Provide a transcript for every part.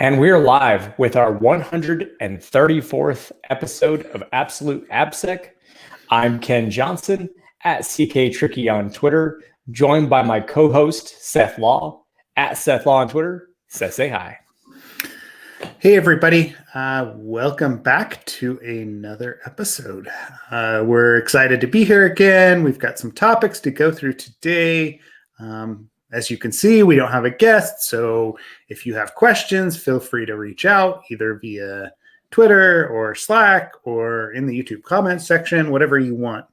And we're live with our 134th episode of Absolute AppSec. I'm Ken Johnson at CK Tricky on Twitter, joined by my co-host, Seth Law, at Seth Law on Twitter. Seth, say hi. Hey, everybody. Welcome back to another episode. We're excited to be here again. We've got some topics to go through today. As you can see, we don't have a guest, so if you have questions, feel free to reach out either via Twitter or Slack or in the YouTube comments section, whatever you want.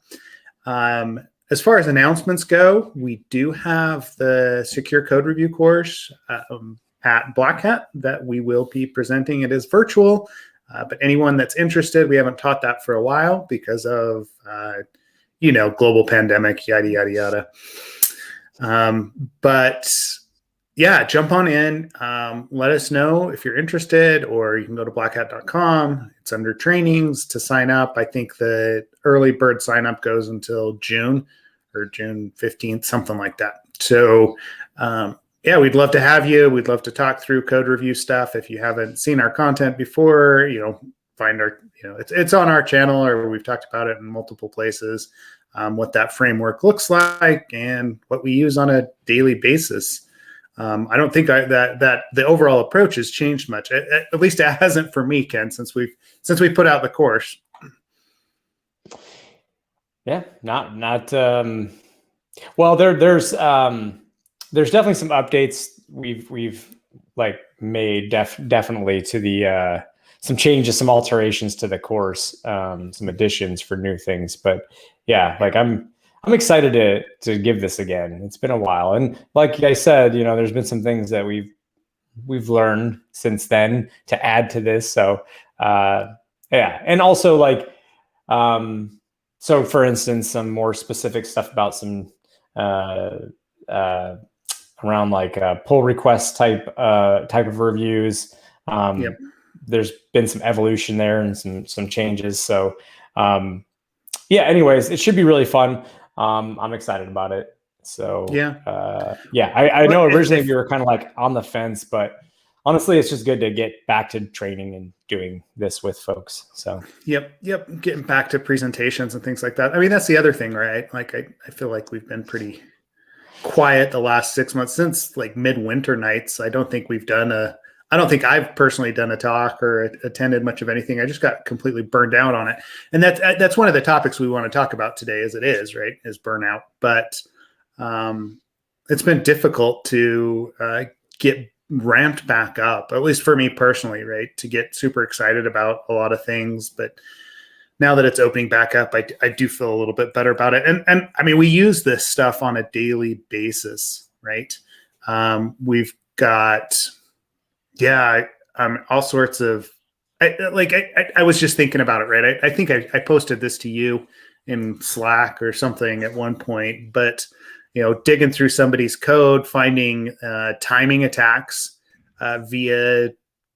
As far as announcements go, we do have the Secure Code Review course at Black Hat that we will be presenting. It is virtual, but anyone that's interested, we haven't taught that for a while because of, global pandemic, yada, yada, yada. But yeah, jump on in. Let us know if you're interested, or you can go to blackhat.com. It's under trainings to sign up. I think the early bird sign up goes until June or June 15th, something like that. So, yeah, we'd love to have you. We'd love to talk through code review stuff. If you haven't seen our content before, find our, it's on our channel, or we've talked about it in multiple places. What that framework looks like and what we use on a daily basis. I don't think that the overall approach has changed much. At least it hasn't for me, Ken, since we put out the course. Yeah, not. Well, there's definitely some updates we've made definitely to the some changes, some alterations to the course, some additions for new things. But yeah, I'm excited to give this again. It's been a while, and like I said, there's been some things that we've learned since then to add to this. So yeah, and also so for instance, some more specific stuff about some around pull request type of reviews. Yep. There's been some evolution there and some changes. So yeah, anyways, it should be really fun. I'm excited about it. So yeah. I know originally we were kind of on the fence, but honestly, it's just good to get back to training and doing this with folks. So Yep. Getting back to presentations and things like that. I mean, that's the other thing, right? I feel like we've been pretty quiet the last 6 months since midwinter nights. I don't think I've personally done a talk or attended much of anything. I just got completely burned out on it. And that's one of the topics we want to talk about today is burnout. But it's been difficult to get ramped back up, at least for me personally, right? To get super excited about a lot of things. But now that it's opening back up, I do feel a little bit better about it. And I mean, we use this stuff on a daily basis, right? We've got, all sorts of, I was just thinking about it, right? I think I posted this to you in Slack or something at one point, but, digging through somebody's code, finding timing attacks via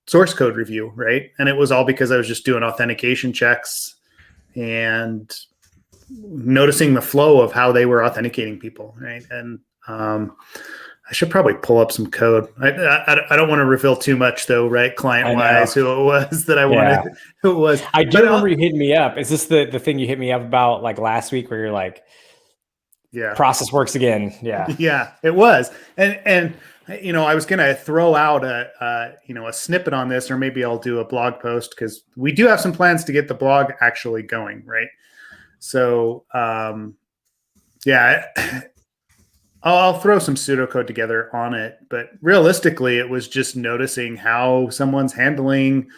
source code review, right? And it was all because I was just doing authentication checks and noticing the flow of how they were authenticating people, right? And I should probably pull up some code. I don't want to reveal too much, though, right? Client-wise, who it was that I wanted. Who it was? I do remember you hitting me up. Is this the thing you hit me up about last week, where you're like, "Yeah, process works again"? Yeah, yeah, it was. And I was gonna throw out a snippet on this, or maybe I'll do a blog post because we do have some plans to get the blog actually going, right? So, yeah. I'll throw some pseudocode together on it, but realistically, it was just noticing how someone's handling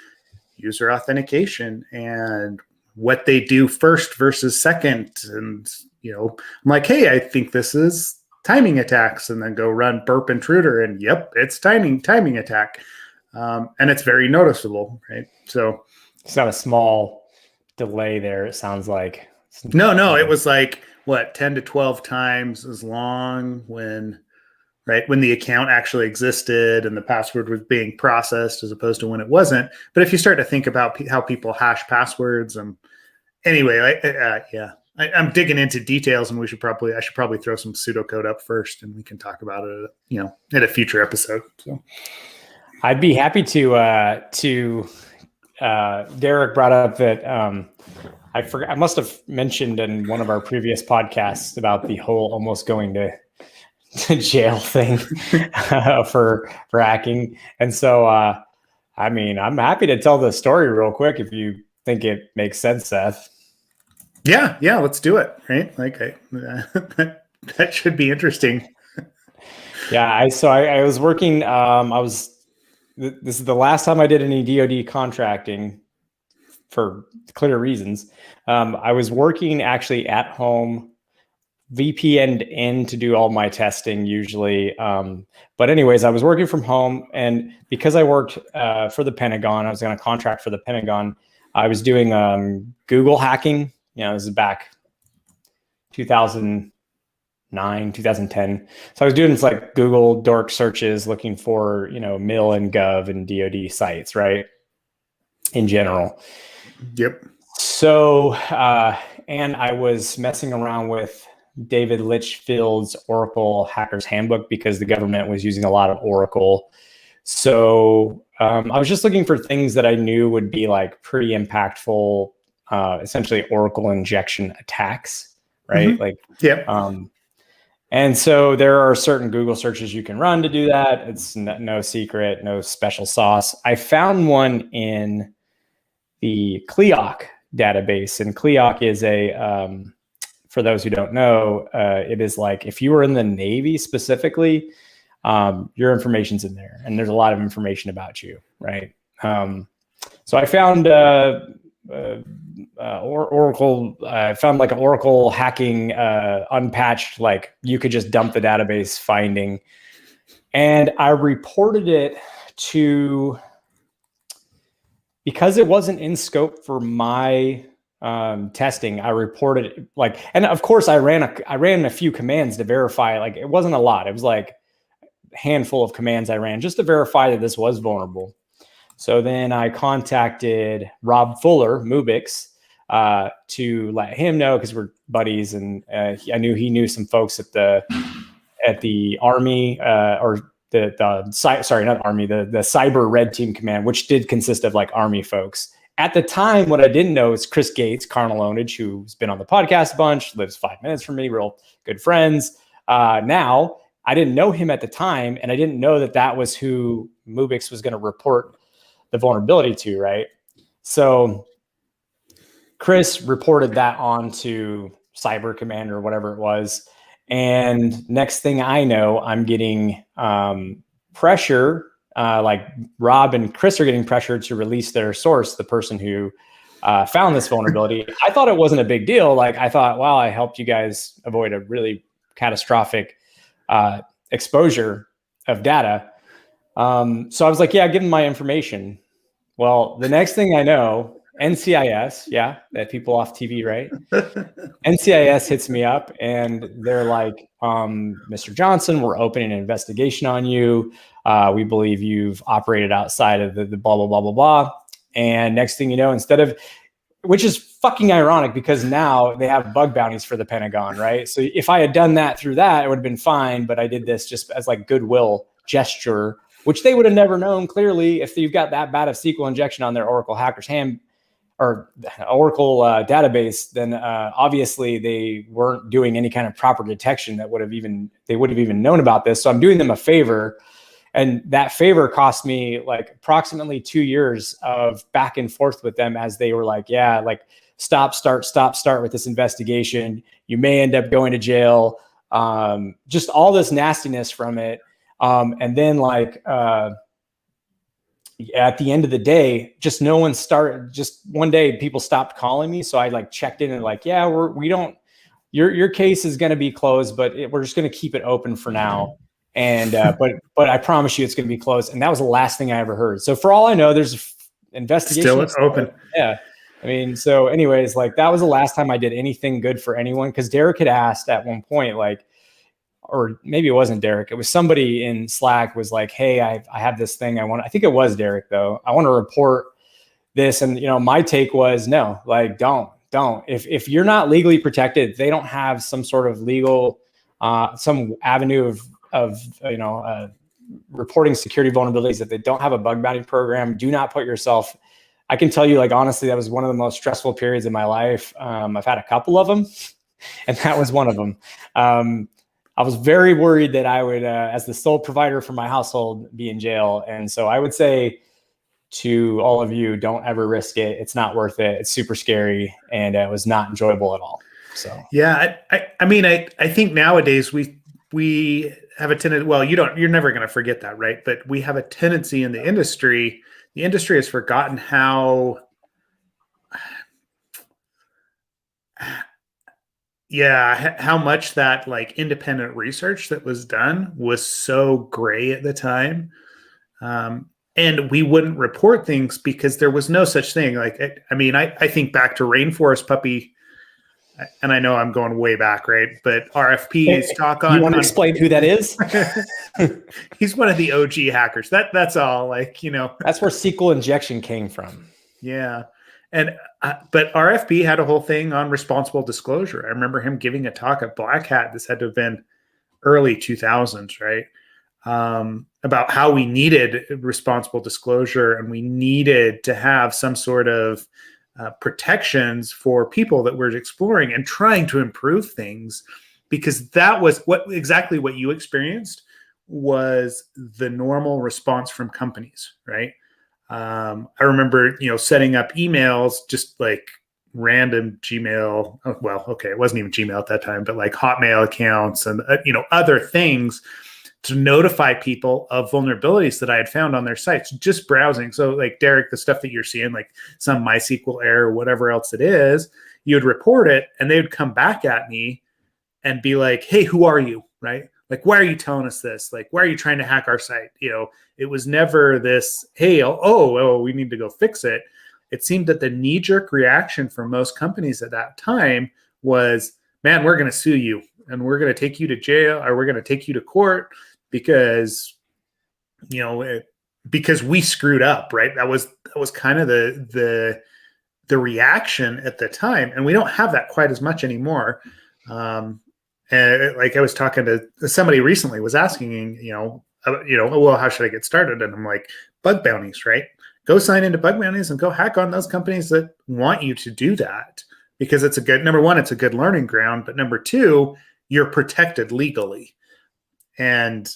user authentication and what they do first versus second. And, I'm like, hey, I think this is timing attacks, and then go run burp intruder, and yep, it's timing attack. And it's very noticeable, right? So it's not a small delay there, it sounds like. No, it was 10 to 12 times as long when the account actually existed and the password was being processed as opposed to when it wasn't. But if you start to think about how people hash passwords, anyway, I'm digging into details, and I should probably throw some pseudocode up first, and we can talk about it, in a future episode. So I'd be happy to. Derek brought up that I forgot. I must have mentioned in one of our previous podcasts about the whole almost going to jail thing for hacking, and so I mean, I'm happy to tell the story real quick if you think it makes sense, Seth. Yeah, let's do it. Right, like that should be interesting. Yeah, I was working. This is the last time I did any DoD contracting for clear reasons. I was working actually at home, VPN'd in to do all my testing usually. But anyways, I was working from home, and because I worked for the Pentagon, I was on a contract for the Pentagon. I was doing Google hacking. This is back 2009, 2010. So I was doing like Google dork searches looking for, mil and gov and DoD sites, right? In general. Yep. So, and I was messing around with David Litchfield's Oracle Hacker's Handbook because the government was using a lot of Oracle. So I was just looking for things that I knew would be like pretty impactful, essentially Oracle injection attacks, right? Mm-hmm. Like, yep. And so there are certain Google searches you can run to do that. It's no secret, no special sauce. I found one in the CLEOC database, and CLEOC is for those who don't know, it is like if you were in the Navy specifically, your information's in there, and there's a lot of information about you, right? So I found Oracle. I found like an Oracle hacking unpatched, like you could just dump the database finding, and I reported it to, because it wasn't in scope for my testing. I reported it like, and of course I ran a few commands to verify. Like it wasn't a lot. It was like a handful of commands I ran just to verify that this was vulnerable. So then I contacted Rob Fuller, Mubix, to let him know, because we're buddies, and I knew he knew some folks at the Army or the Cyber Red Team Command, which did consist of like Army folks. At the time, what I didn't know is Chris Gates, Carnal Ownage, who's been on the podcast a bunch, lives 5 minutes from me, real good friends. Now, I didn't know him at the time, and I didn't know that was who Mubix was going to report the vulnerability to, right? So Chris reported that on to Cyber Command or whatever it was. And next thing I know, I'm getting pressure, like Rob and Chris are getting pressured to release their source, the person who found this vulnerability. I thought it wasn't a big deal. Like I thought, wow, I helped you guys avoid a really catastrophic exposure of data. So I was like, yeah, give them my information. Well, the next thing I know, NCIS, yeah, that people off TV, right? NCIS hits me up and they're like, Mr. Johnson, we're opening an investigation on you. We believe you've operated outside of the blah, blah, blah, blah, blah. And next thing you know, which is fucking ironic because now they have bug bounties for the Pentagon, right? So if I had done that through that, it would have been fine. But I did this just as like goodwill gesture, which they would have never known clearly if you've got that bad of Sql injection on their Oracle Hacker's Hand or Oracle database, then obviously they weren't doing any kind of proper detection they would have even known about this. So I'm doing them a favor. And that favor cost me like approximately 2 years of back and forth with them as they were like, yeah, like stop, start with this investigation. You may end up going to jail. Just all this nastiness from it. And then like, at the end of the day, just one day people stopped calling me. So I like checked in and like, yeah, your case is going to be closed, but we're just going to keep it open for now. And, but I promise you it's going to be closed. And that was the last thing I ever heard. So for all I know, there's an investigation. Still open. Yeah. I mean, so anyways, like that was the last time I did anything good for anyone. Cause Derek had asked at one point, like, or maybe it wasn't Derek. It was somebody in Slack was like, hey, I have this thing I think it was Derek though. I want to report this. And, my take was no, like, don't. If you're not legally protected, they don't have some sort of legal, some avenue of reporting security vulnerabilities, if they don't have a bug bounty program, do not put yourself. I can tell you, like, honestly, that was one of the most stressful periods in my life. I've had a couple of them, and that was one of them. I was very worried that I would, as the sole provider for my household, be in jail. And so I would say to all of you, don't ever risk it. It's not worth it. It's super scary, and it was not enjoyable at all. So yeah, I mean, I think nowadays we have a tendency. Well, you're never going to forget that, right? But we have a tendency in the industry. The industry has forgotten how much that like independent research that was done was so gray at the time. And we wouldn't report things because there was no such thing. Like, I think back to Rainforest Puppy, and I know I'm going way back, right? But RFP's talk on. You want to explain who that is? He's one of the OG hackers. That's all. Like, that's where Sql Injection came from. Yeah. And but RFP had a whole thing on responsible disclosure. I remember him giving a talk at Black Hat. This had to have been early 2000s, right? About how we needed responsible disclosure, and we needed to have some sort of protections for people that were exploring and trying to improve things, because that was exactly what you experienced was the normal response from companies, right? I remember, setting up emails, just like random Gmail. Well, okay, it wasn't even Gmail at that time, but like Hotmail accounts and, other things to notify people of vulnerabilities that I had found on their sites, just browsing. So like, Derek, the stuff that you're seeing, like some MySQL error, whatever else it is, you'd report it and they would come back at me and be like, hey, who are you? Right? Like, why are you telling us this? Like, why are you trying to hack our site? It was never this, hey, we need to go fix it. It seemed that the knee-jerk reaction for most companies at that time was, man, we're going to sue you and we're going to take you to jail, or we're going to take you to court because, because we screwed up, right? That was kind of the reaction at the time. And we don't have that quite as much anymore. And like I was talking to somebody recently, was asking, well, how should I get started? And I'm like, bug bounties, right? Go sign into bug bounties and go hack on those companies that want you to do that, because it's number one, it's a good learning ground. But number two, you're protected legally. And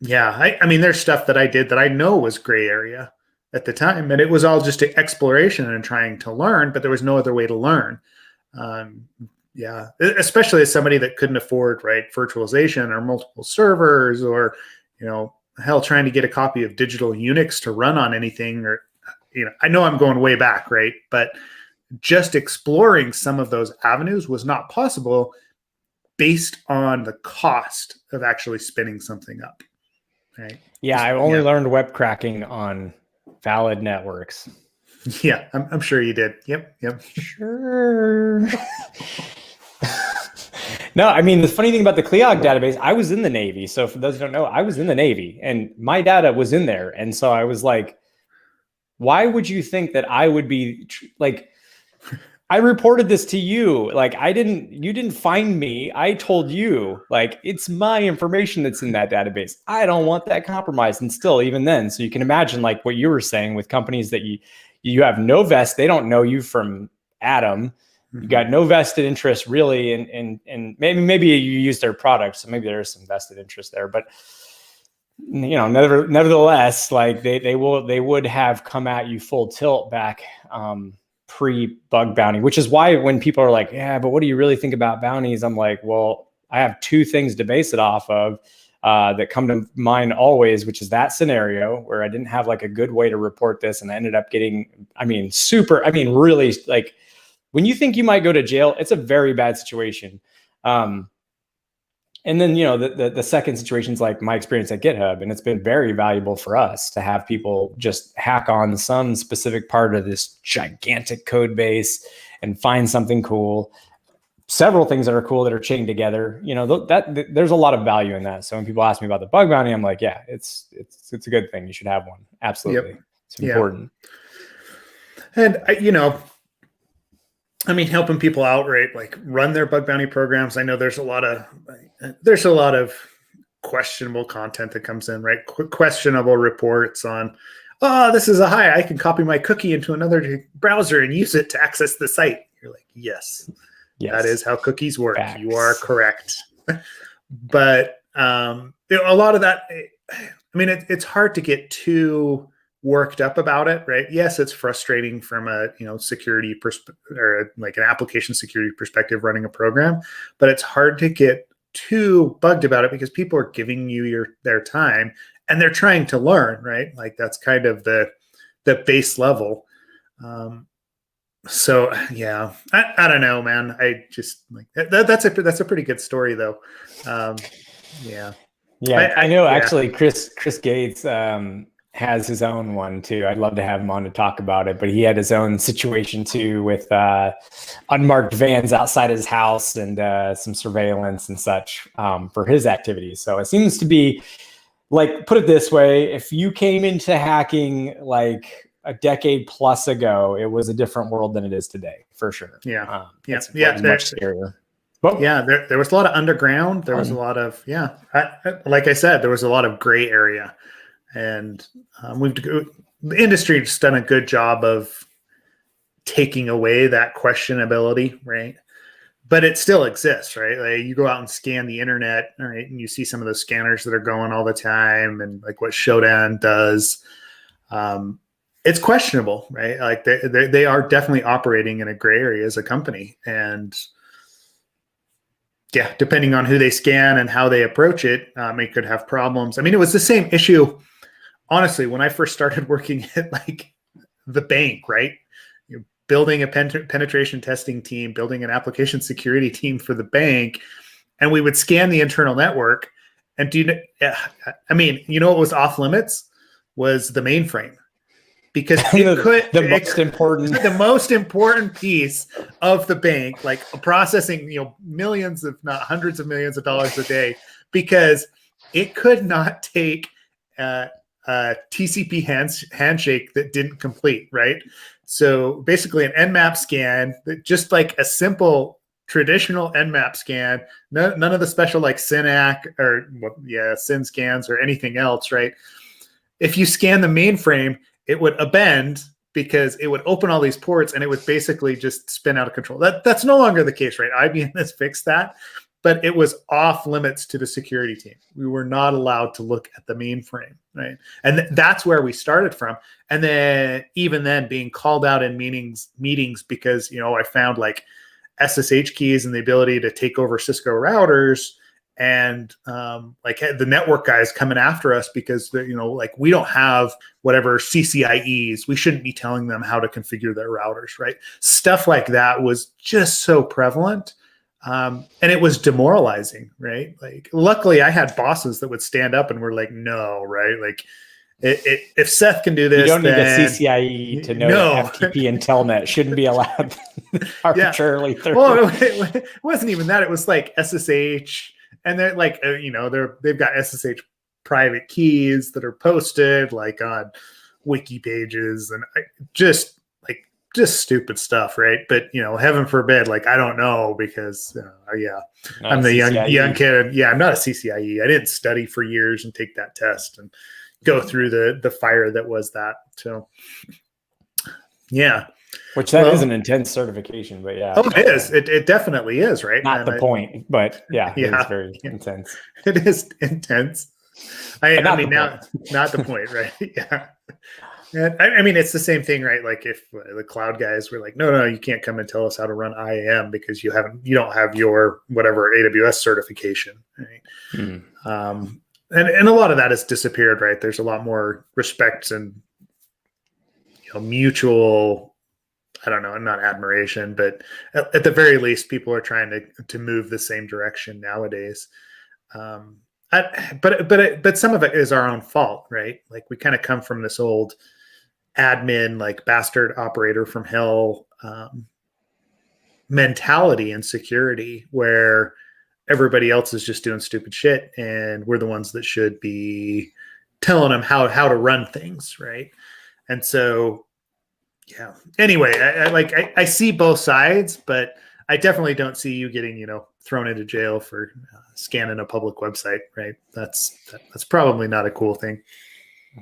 yeah, I mean, there's stuff that I did that I know was gray area at the time, and it was all just exploration and trying to learn, but there was no other way to learn. Yeah, especially as somebody that couldn't afford, right, virtualization or multiple servers, or, hell, trying to get a copy of digital Unix to run on anything, or, I know I'm going way back, right? But just exploring some of those avenues was not possible based on the cost of actually spinning something up, right? Yeah, I only learned web cracking on valid networks. Yeah, I'm sure you did. Yep. Sure. No, I mean, the funny thing about the CLIOG database, I was in the Navy. So for those who don't know, I was in the Navy and my data was in there. And so I was like, why would you think that I would be like, I reported this to you. Like, you didn't find me. I told you, like, it's my information that's in that database. I don't want that compromised. And still, even then, so you can imagine like what you were saying with companies that you have no vest. They don't know you from Adam. You got no vested interest really. And maybe you use their product. So maybe there's some vested interest there, but nevertheless, like they would have come at you full tilt back, pre-bug bounty, which is why when people are like, yeah, but what do you really think about bounties? I'm like, well, I have two things to base it off of that come to mind always, which is that scenario where I didn't have like a good way to report this. And I ended up getting, really, like, when you think you might go to jail, it's a very bad situation. And then, the second situation is like my experience at GitHub, and it's been very valuable for us to have people just hack on some specific part of this gigantic code base and find something cool. Several things that are cool that are chained together. There's a lot of value in that. So when people ask me about the bug bounty, I'm like, yeah, it's a good thing. You should have one. Absolutely. Yep. It's important. And helping people out, right? Like run their bug bounty programs. I know there's a lot of questionable content that comes in, right? Questionable reports on, oh, this is I can copy my cookie into another browser and use it to access the site. You're like, yes. That is how cookies work. Facts. You are correct. But a lot of that, I mean, it's hard to get too worked up about it, right? Yes, it's frustrating from a security or like an application security perspective running a program, but it's hard to get too bugged about it because people are giving you their time and they're trying to learn, right? Like that's kind of the base level. So yeah, I don't know, man. I just like that's a pretty good story though. Yeah. I know. Actually, Chris Gates has his own one too. I'd love to have him on to talk about it, but he had his own situation too with unmarked vans outside his house and some surveillance and such for his activities. So it seems to be like, put it this way, if you came into hacking like a decade plus ago, it was a different world than it is today, for sure. Yeah. It's much scarier. But yeah, there was a lot of underground. There was a lot of, like I said, there was a lot of gray area. And the industry's done a good job of taking away that questionability, right? But it still exists, right? Like you go out and scan the internet, right, and you see some of the scanners that are going all the time, and like what Shodan does. It's questionable, right? Like they are definitely operating in a gray area as a company, and yeah, depending on who they scan and how they approach it, it could have problems. I mean, it was the same issue, honestly, when I first started working at like the bank, right? You're building a penetration testing team, building an application security team for the bank, and we would scan the internal network. And what was off limits was the mainframe. Because the most important piece of the bank, like processing, millions, if not hundreds of millions of dollars a day, because it could not take a TCP handshake that didn't complete, right? So basically an Nmap scan, just like a simple traditional Nmap scan, none of the special like SYNAC or SYN scans or anything else, right? If you scan the mainframe, it would append because it would open all these ports and it would basically just spin out of control. That's no longer the case, right? IBM has fixed that, but it was off limits to the security team. We were not allowed to look at the mainframe, right? And that's where we started from. And then even then being called out in meetings because, I found like SSH keys and the ability to take over Cisco routers, and like the network guys coming after us because we don't have whatever CCIEs. We shouldn't be telling them how to configure their routers, right? Stuff like that was just so prevalent, and it was demoralizing, right? Like, luckily, I had bosses that would stand up and were like, "No, right? Like, if Seth can do this, you don't need a CCIE to know that FTP and Telnet shouldn't be allowed arbitrarily." Well, it wasn't even that. It was like SSH. And they're like, they've got SSH private keys that are posted like on wiki pages and just stupid stuff, right? But heaven forbid, like I don't know because I'm the young kid. Yeah, I'm not a CCIE. I didn't study for years and take that test and go through the fire that was that. So yeah. Which is an intense certification, but yeah. Oh, it is. It definitely is, right? Not the point, but yeah, it is very intense. It is intense. Not the point, right? Yeah. And it's the same thing, right? Like if the cloud guys were like, no, you can't come and tell us how to run IAM because you don't have your whatever AWS certification, right? And a lot of that has disappeared, right? There's a lot more respect and mutual, I don't know, not admiration, but at the very least, people are trying to move the same direction nowadays. But some of it is our own fault, right? Like we kind of come from this old admin, like bastard operator from hell mentality in security, where everybody else is just doing stupid shit, and we're the ones that should be telling them how to run things, right? And so. Yeah. Anyway, I see both sides, but I definitely don't see you getting, thrown into jail for scanning a public website, right? That's probably not a cool thing.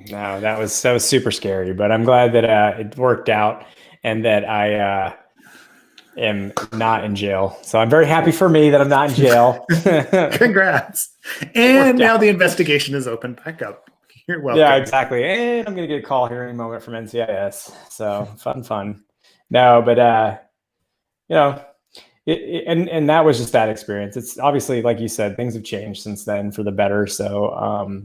No, that was super scary, but I'm glad that it worked out and that I am not in jail. So I'm very happy for me that I'm not in jail. Congrats. And now the investigation is open back up. You're welcome. Yeah, exactly. And I'm going to get a call here in a moment from NCIS. So fun. No, but, and that was just that experience. It's obviously, like you said, things have changed since then for the better. So,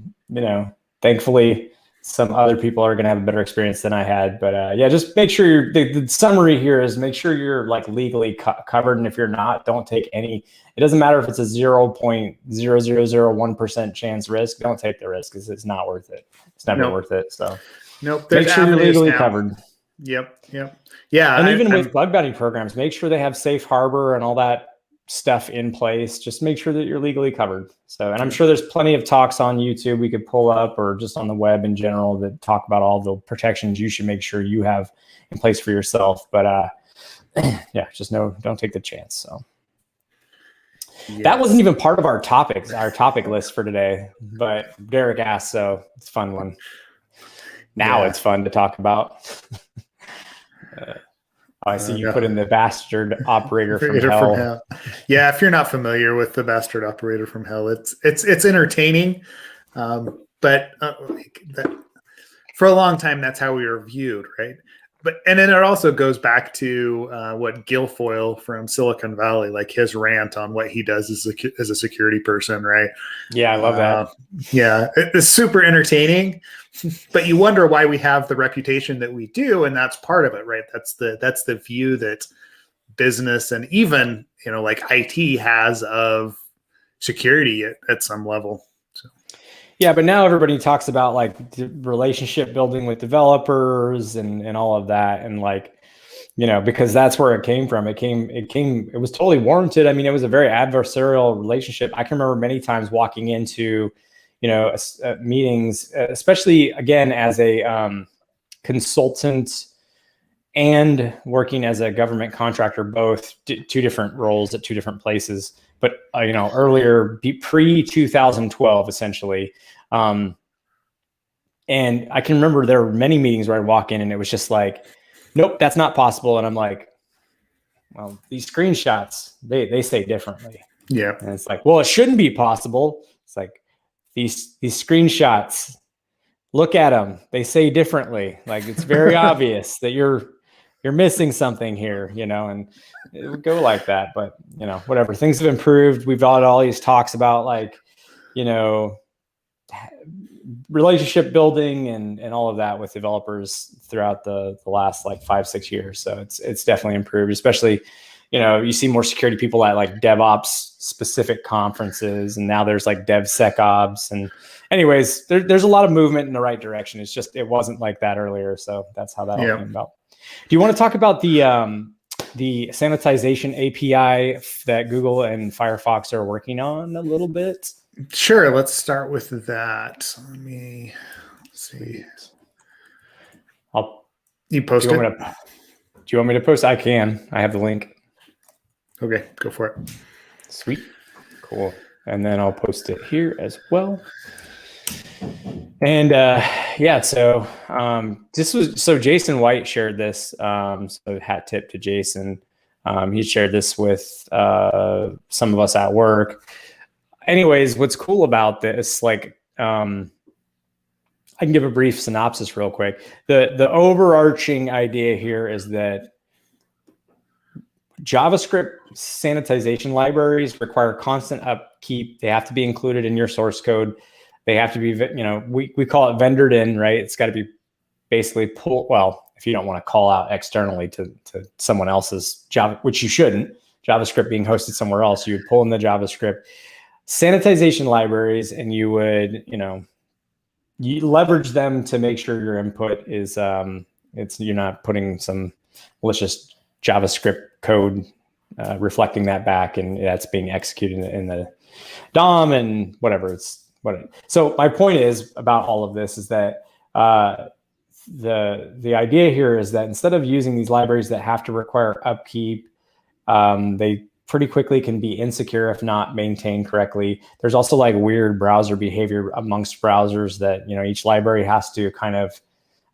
thankfully, some other people are going to have a better experience than I had. But just make sure the summary here is make sure you're like legally covered. And if you're not, don't take any. It doesn't matter if it's a 0.0001% chance risk. Don't take the risk because it's not worth it. It's never worth it. So make sure you're legally covered. Yep. Yeah. And even with bug bounty programs, make sure they have safe harbor and all that stuff in place. Just make sure that you're legally covered. So, and I'm sure there's plenty of talks on YouTube we could pull up or just on the web in general that talk about all the protections you should make sure you have in place for yourself. But just don't take the chance. So that wasn't even part of our topic list for today, but Derek asked, so it's a fun one. Now it's fun to talk about. I see you put in the bastard operator from hell. Yeah, if you're not familiar with the bastard operator from hell, it's entertaining, but for a long time that's how we were viewed, right? And then it also goes back to what Guilfoyle from Silicon Valley, like his rant on what he does as a security person, right? Yeah, I love that. Yeah, it's super entertaining, but you wonder why we have the reputation that we do, and that's part of it, right? That's the view that business and even like IT has of security at some level. So. Yeah, but now everybody talks about like relationship building with developers and all of that. And like, because that's where it came from. It was totally warranted. I mean, it was a very adversarial relationship. I can remember many times walking into, meetings, especially again, as a pre-consultant and working as a government contractor, both two different roles at two different places. But earlier, pre-2012, essentially. And I can remember there were many meetings where I'd walk in and it was just like, nope, that's not possible. And I'm like, well, these screenshots, they say differently. Yeah. And it's like, well, it shouldn't be possible. It's like these screenshots, look at them. They say differently. Like it's very obvious that you're missing something here, and it would go like that. But, whatever. Things have improved. We've had all these talks about like, relationship building and all of that with developers throughout the last like 5-6 years. So it's definitely improved, especially, you see more security people at like DevOps specific conferences, and now there's like DevSecOps. And anyways, there's a lot of movement in the right direction. It's just, it wasn't like that earlier. So that's how that all came about. Do you want to talk about the sanitization API that Google and Firefox are working on a little bit? Sure. Let's start with that. Let me see. You post it? Do you want me to post? I can. I have the link. Okay, go for it. Sweet. Cool. And then I'll post it here as well. And so Jason White shared this. So hat tip to Jason. He shared this with some of us at work. Anyways, what's cool about this, like, I can give a brief synopsis real quick. The overarching idea here is that JavaScript sanitization libraries require constant upkeep. They have to be included in your source code. They have to be, we call it vendored in, right? It's got to be basically pulled. Well, if you don't want to call out externally to someone else's Java, which you shouldn't, JavaScript being hosted somewhere else, you would pull in the JavaScript sanitization libraries, and you would, you leverage them to make sure your input is, you're not putting some malicious JavaScript code reflecting that back, and that's being executed in the DOM and whatever. So my point is about all of this is that the idea here is that instead of using these libraries that have to require upkeep They pretty quickly can be insecure if not maintained correctly. There's also like weird browser behavior amongst browsers that, each library has to kind of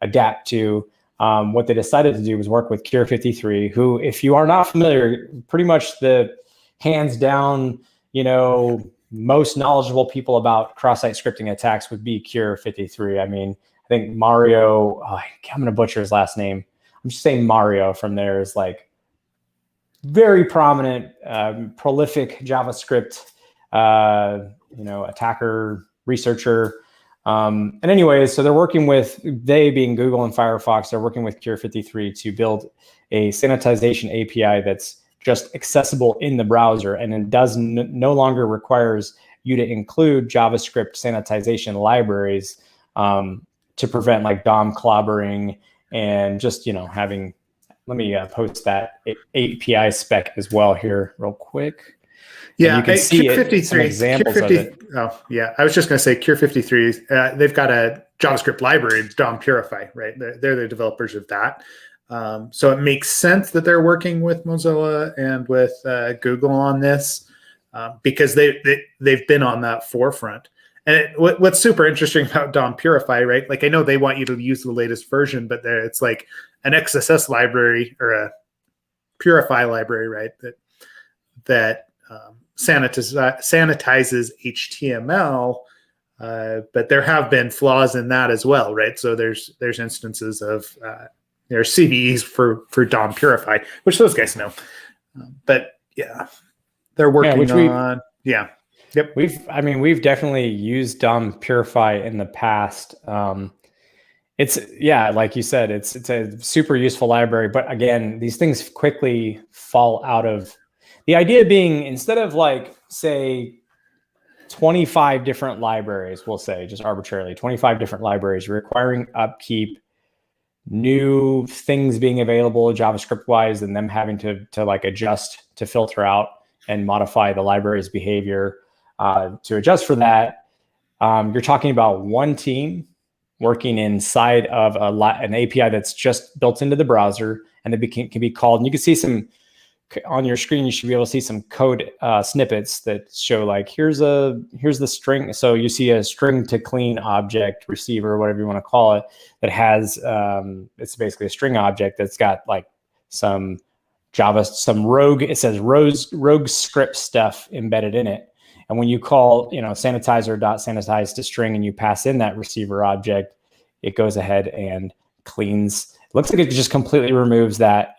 adapt to. What they decided to do was work with Cure53, who, if you are not familiar, pretty much the hands down, most knowledgeable people about cross-site scripting attacks would be Cure53. I mean, I think Mario, I'm going to butcher his last name. I'm just saying Mario from there is like very prominent, prolific JavaScript, attacker, researcher. And anyways, so they being Google and Firefox, they're working with Cure53 to build a sanitization API that's just accessible in the browser, and it no longer requires you to include JavaScript sanitization libraries to prevent like DOM clobbering and just having. Let me post that API spec as well here real quick. Yeah, you can see some examples of it. Oh, yeah. I was just going to say Cure53, they've got a JavaScript library, DOM Purify, right? They're the developers of that. So it makes sense that they're working with Mozilla and with Google on this because they've been on that forefront. And what's super interesting about DOM Purify, right? Like, I know they want you to use the latest version, but it's like an XSS library or a Purify library, right? That sanitizes HTML, but there have been flaws in that as well, right? So there's instances of there's CVEs for DOM Purify, which those guys know. But yeah, they're working on. Yeah. Yep. We've definitely used DOM Purify in the past. It's like you said, it's a super useful library, but again, these things quickly fall out of. The idea being, instead of like, say, 25 different libraries, we'll say just arbitrarily 25 different libraries requiring upkeep, new things being available JavaScript wise, and them having to like adjust to filter out and modify the library's behavior to adjust for that. You're talking about one team working inside of an API that's just built into the browser, and it can be called, and you can see some on your screen. You should be able to see some code snippets that show like, here's the string. So you see a string to clean object receiver, whatever you want to call it, that has it's basically a string object that's got like some rogue, it says rogue script stuff embedded in it. And when you call, sanitizer.sanitize to string and you pass in that receiver object, it goes ahead and cleans. It looks like it just completely removes that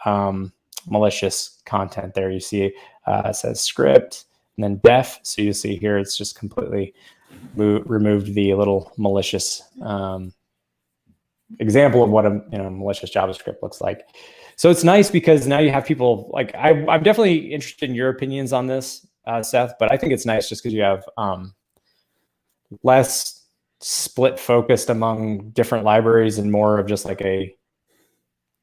malicious content there. You see it says script and then def. So you see here it's just completely removed the little malicious example of what a malicious JavaScript looks like. So it's nice because now you have people like, I'm definitely interested in your opinions on this, Seth, but I think it's nice just because you have less split focused among different libraries and more of just like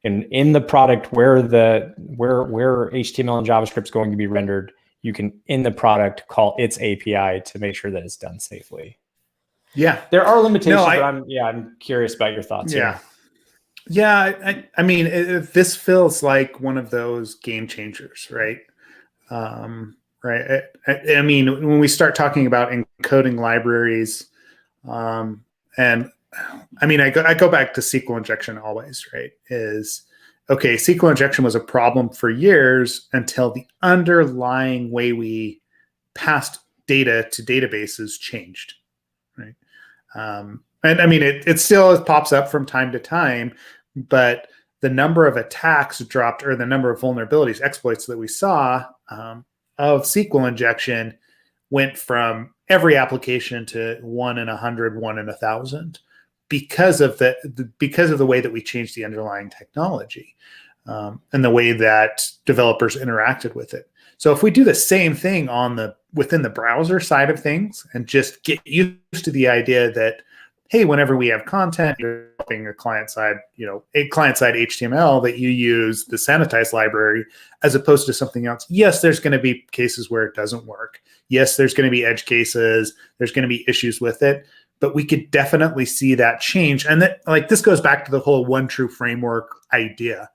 in the product where HTML and JavaScript is going to be rendered, you can in the product call its API to make sure that it's done safely. Yeah, there are limitations, but I'm curious about your thoughts. Yeah. Here. Yeah, I mean, this feels like one of those game changers, right? Right. I mean, when we start talking about encoding libraries, and I mean, I go back to Sql Injection always, right? Sql Injection was a problem for years until the underlying way we passed data to databases changed, right? And I mean, it still pops up from time to time, but the number of attacks dropped, or the number of vulnerabilities, exploits that we saw of Sql Injection went from every application to 1 in 100, 1 in 1,000, because of the way that we changed the underlying technology and the way that developers interacted with it. So if we do the same thing within the browser side of things and just get used to the idea that, hey, whenever we have content, you're developing a client-side HTML, that you use the sanitize library as opposed to something else. Yes, there's going to be cases where it doesn't work. Yes, there's going to be edge cases. There's going to be issues with it. But we could definitely see that change. And that, like, this goes back to the whole one true framework idea,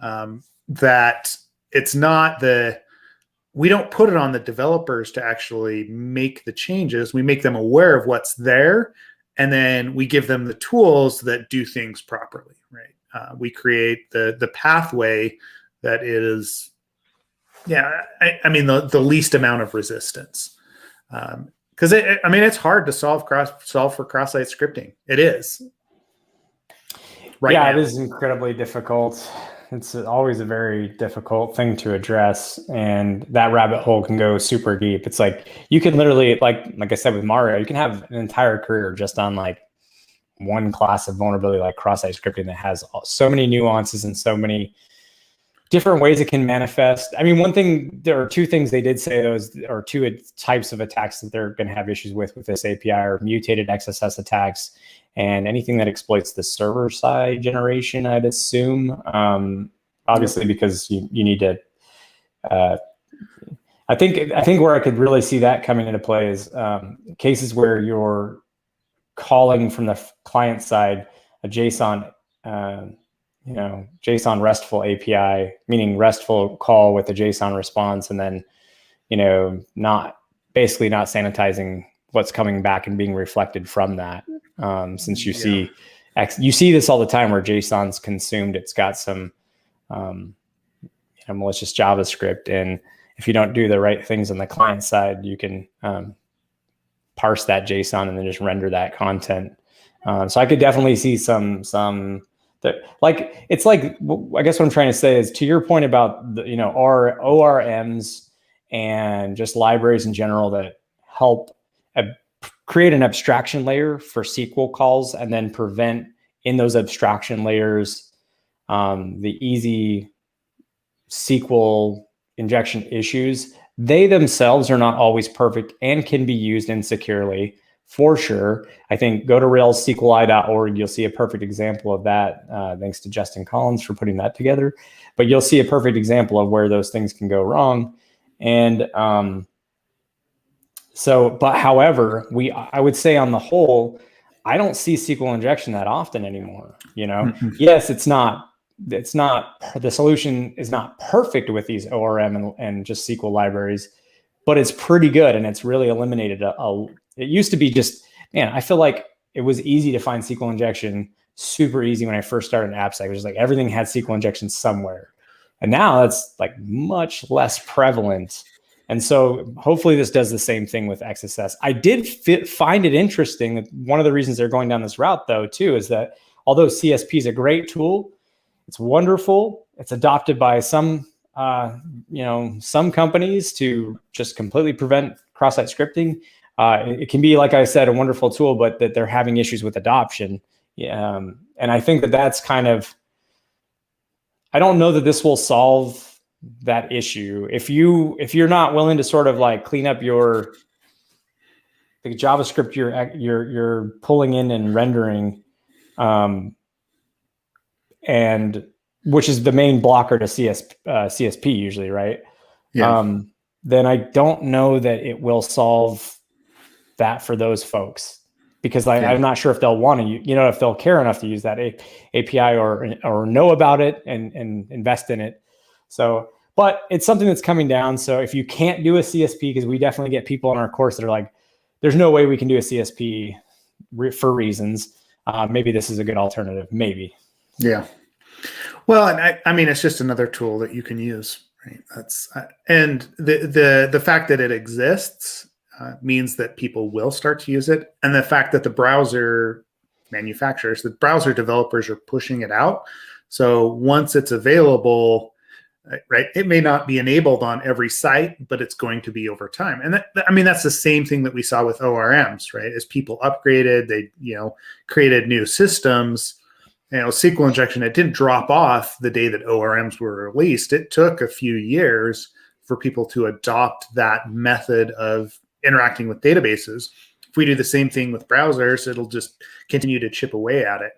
that it's not we don't put it on the developers to actually make the changes. We make them aware of what's there, and then we give them the tools that do things properly, right? We create the pathway that is, I mean, the least amount of resistance. Because it's hard to solve for cross-site scripting. It is. Right now. It is incredibly difficult. It's always a very difficult thing to address, and that rabbit hole can go super deep. It's like you can literally, like I said with Mario, you can have an entire career just on like one class of vulnerability, like cross-site scripting, that has so many nuances and so many different ways it can manifest. I mean, there are two things they did say, or two types of attacks that they're going to have issues with this API are mutated XSS attacks and anything that exploits the server side generation, I'd assume. Obviously, because you need to, I think where I could really see that coming into play is cases where you're calling from the client side a JSON, JSON RESTful API, meaning RESTful call with a JSON response, and then, not sanitizing what's coming back and being reflected from that. Since you see this all the time where JSON's consumed, it's got some malicious JavaScript, and if you don't do the right things on the client side, you can parse that JSON and then just render that content. So I could definitely see some that, like, it's like, I guess what I'm trying to say is, to your point about our ORMs and just libraries in general that help create an abstraction layer for SQL calls and then prevent in those abstraction layers the easy SQL injection issues. They themselves are not always perfect and can be used insecurely, for sure. I think go to railsqli.org, you'll see a perfect example of that. Thanks to Justin Collins for putting that together. But you'll see a perfect example of where those things can go wrong. And however, I would say on the whole, I don't see SQL injection that often anymore. Mm-hmm. Yes, it's not, the solution is not perfect with these ORM and just SQL libraries, but it's pretty good, and it's really eliminated it used to be just, I feel like it was easy to find SQL injection, super easy when I first started in AppSec. It was like everything had SQL injection somewhere. And now it's like much less prevalent. And so hopefully this does the same thing with XSS. I did find it interesting that one of the reasons they're going down this route, though, too, is that although CSP is a great tool, it's wonderful, it's adopted by some companies to just completely prevent cross-site scripting. It can be, like I said, a wonderful tool, but that they're having issues with adoption. And I think that's kind of, I don't know that this will solve that issue. If you're not willing to sort of like clean up the JavaScript you're pulling in and rendering, and which is the main blocker to CSP usually, right? Yeah. Then I don't know that it will solve that for those folks, because I'm not sure if they'll want to, if they'll care enough to use that API or know about it and invest in it. So, but it's something that's coming down. So if you can't do a CSP, because we definitely get people in our course that are like, there's no way we can do a CSP for reasons. Maybe this is a good alternative. Maybe. Yeah. Well, and I mean, it's just another tool that you can use, right? That's and the fact that it exists means that people will start to use it, and the fact that the browser manufacturers, the browser developers, are pushing it out. So once it's available, right, it may not be enabled on every site, but it's going to be over time. And that's the same thing that we saw with ORMs, right? As people upgraded, they created new systems. SQL injection, it didn't drop off the day that ORMs were released. It took a few years for people to adopt that method of interacting with databases. If we do the same thing with browsers, it'll just continue to chip away at it.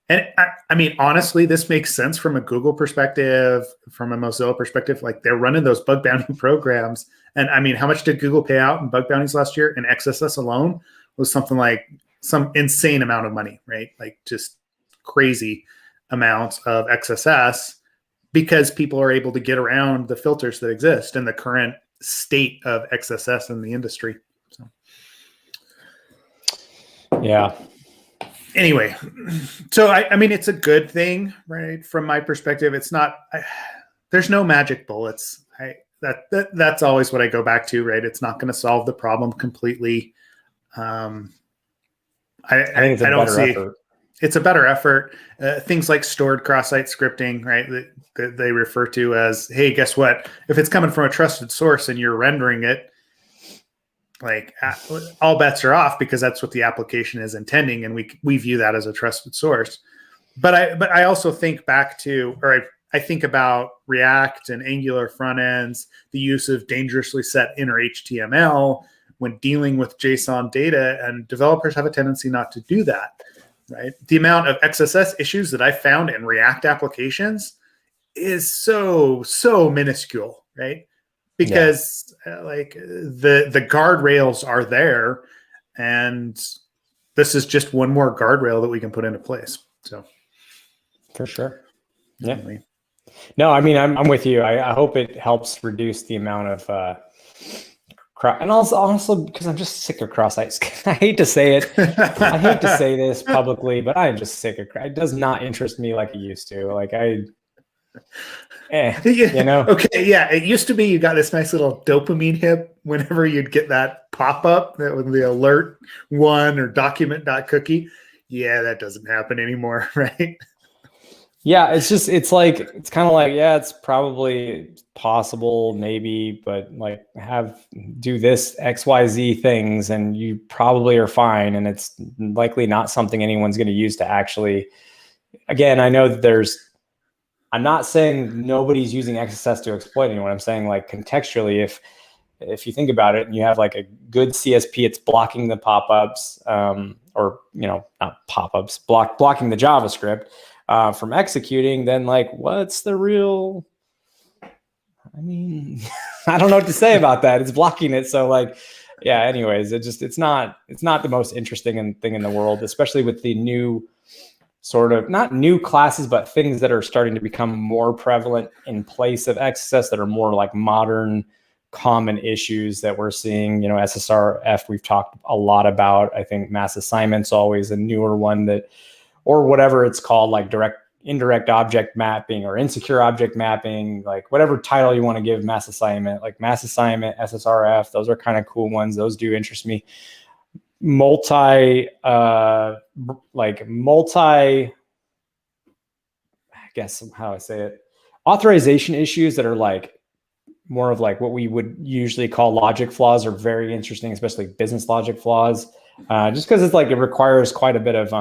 And I mean, honestly, this makes sense from a Google perspective, from a Mozilla perspective. Like, they're running those bug bounty programs. And I mean, how much did Google pay out in bug bounties last year? In XSS alone was something like some insane amount of money, right? Like just crazy amounts of XSS because people are able to get around the filters that exist in the current state of XSS in the industry. So. Yeah. Anyway, so I mean, it's a good thing, right? From my perspective, it's not. There's no magic bullets. That's always what I go back to, right? It's not going to solve the problem completely. I think it's a better effort. It's a better effort. Things like stored cross-site scripting, right? That they refer to as, hey, guess what? If it's coming from a trusted source and you're rendering it, like all bets are off, because that's what the application is intending, and we view that as a trusted source. But I also think back to, or I think about React and Angular front ends, the use of dangerously set inner HTML when dealing with JSON data, and developers have a tendency not to do that, right? The amount of XSS issues that I found in React applications is so minuscule, right? Because like the guardrails are there, and this is just one more guardrail that we can put into place. So for sure. Yeah. No, I mean, I'm with you. I hope it helps reduce the amount of, and also because I'm just sick of cross-site. I hate to say it. I hate to say this publicly, but I'm just sick of it. Does not interest me like it used to. Like you know? Okay, yeah. It used to be you got this nice little dopamine hit whenever you'd get that pop-up, that would be alert one or document.cookie. Yeah, that doesn't happen anymore, right? Yeah, it's kind of like, yeah, it's probably possible, maybe, but like do this XYZ things and you probably are fine. And it's likely not something anyone's going to use to actually, again, I know that I'm not saying nobody's using XSS to exploit anyone. I'm saying, like, contextually, if you think about it and you have like a good CSP, it's blocking the pop-ups, or, not pop-ups, blocking the JavaScript from executing, then like, what's the real, I mean, I don't know what to say about that. It's blocking it. So like, yeah, anyways, it's not the most interesting thing in the world, especially with the new sort of, not new classes, but things that are starting to become more prevalent in place of XSS that are more like modern common issues that we're seeing. SSRF, we've talked a lot about. I think mass assignment's always a newer one that, or whatever it's called, like indirect object mapping or insecure object mapping, like whatever title you want to give mass assignment, like mass assignment, SSRF, those are kind of cool ones. Those do interest me. Multi, I guess how I say it, authorization issues that are like more of like what we would usually call logic flaws are very interesting, especially business logic flaws, just because it's like, it requires quite a bit of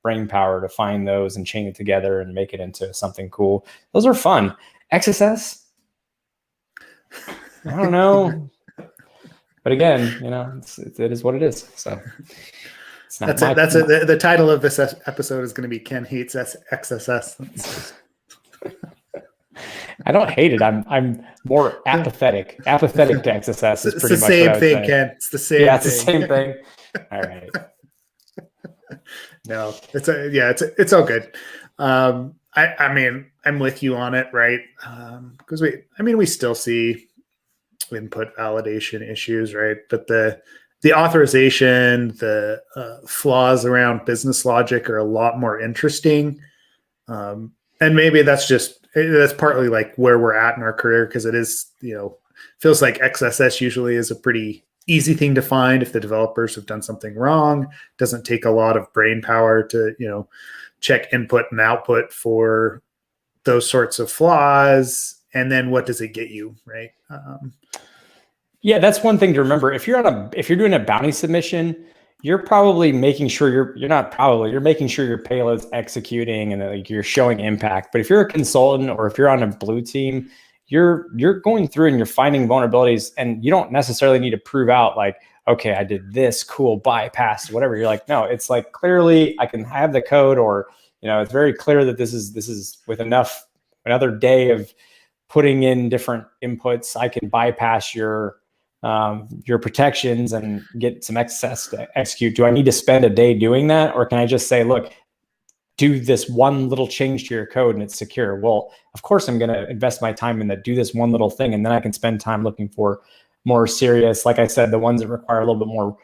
brain power to find those and chain it together and make it into something cool. Those are fun. XSS, I don't know. But again, it is what it is. So it's not the title of this episode is going to be Ken Hates XSS. I don't hate it. I'm more apathetic. Apathetic to XSS is pretty much the same thing, Ken. It's the same. Yeah, it's the same thing. All right. No, it's all good. I mean, I'm with you on it, right? Because we still see input validation issues, right? But the authorization, the flaws around business logic are a lot more interesting. And maybe that's partly like where we're at in our career, because it is, feels like XSS usually is a pretty easy thing to find if the developers have done something wrong. Doesn't take a lot of brain power to, check input and output for those sorts of flaws. And then what does it get you, right? Yeah, that's one thing to remember. If you're doing a bounty submission, you're probably making sure you're making sure your payload's executing and that, like, you're showing impact. But if you're a consultant or if you're on a blue team, you're going through and you're finding vulnerabilities, and you don't necessarily need to prove out like, okay, I did this cool bypass, whatever. You're like, no, it's like, clearly I can have the code, or, it's very clear that this is with another day of putting in different inputs, I can bypass your protections and get some XSS to execute. Do I need to spend a day doing that? Or can I just say, look, do this one little change to your code and it's secure. Well, of course I'm going to invest my time in that, do this one little thing. And then I can spend time looking for more serious, like I said, the ones that require a little bit more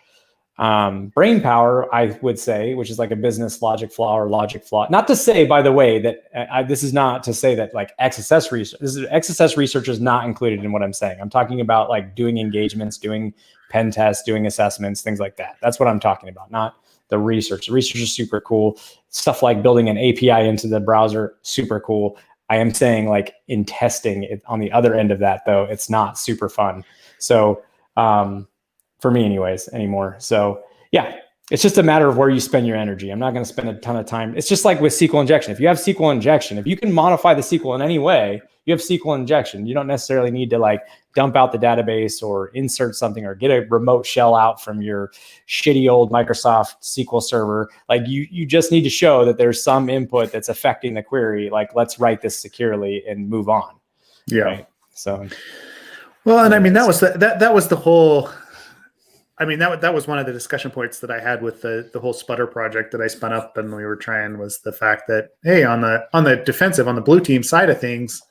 brain power, I would say, which is like a business logic flaw or logic flaw. Not to say, by the way, that this is not to say that like XSS research, XSS research is not included in what I'm saying. I'm talking about like doing engagements, doing pen tests, doing assessments, things like that. That's what I'm talking about, not the research. The research is super cool. Stuff like building an API into the browser, super cool. I am saying like in testing it, on the other end of that, though, it's not super fun. So, for me anyways anymore. So yeah, it's just a matter of where you spend your energy. I'm not going to spend a ton of time. It's just like with SQL injection. If you have SQL injection, if you can modify the SQL in any way, you have SQL injection. You don't necessarily need to like dump out the database or insert something or get a remote shell out from your shitty old Microsoft SQL server. Like you just need to show that there's some input that's affecting the query. Like, let's write this securely and move on. Yeah. Right? So, well, and I mean, that was the whole, I mean, that was one of the discussion points that I had with the whole Sputter project that I spun up and we were trying, was the fact that, hey, on the defensive, on the blue team side of things,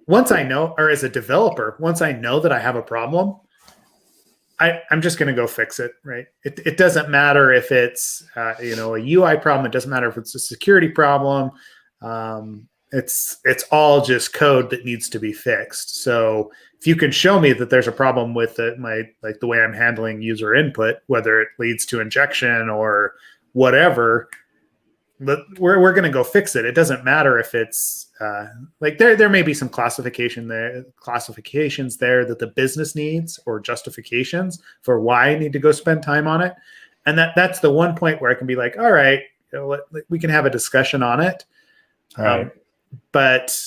once I know, or as a developer, once I know that I have a problem, I'm just going to go fix it, right? It doesn't matter if it's a UI problem. It doesn't matter if it's a security problem. It's all just code that needs to be fixed. So if you can show me that there's a problem with the way I'm handling user input, whether it leads to injection or whatever, we're going to go fix it. It doesn't matter if it's like there may be some classifications there that the business needs, or justifications for why I need to go spend time on it. And that's the one point where I can be like, all right, we can have a discussion on it. right. But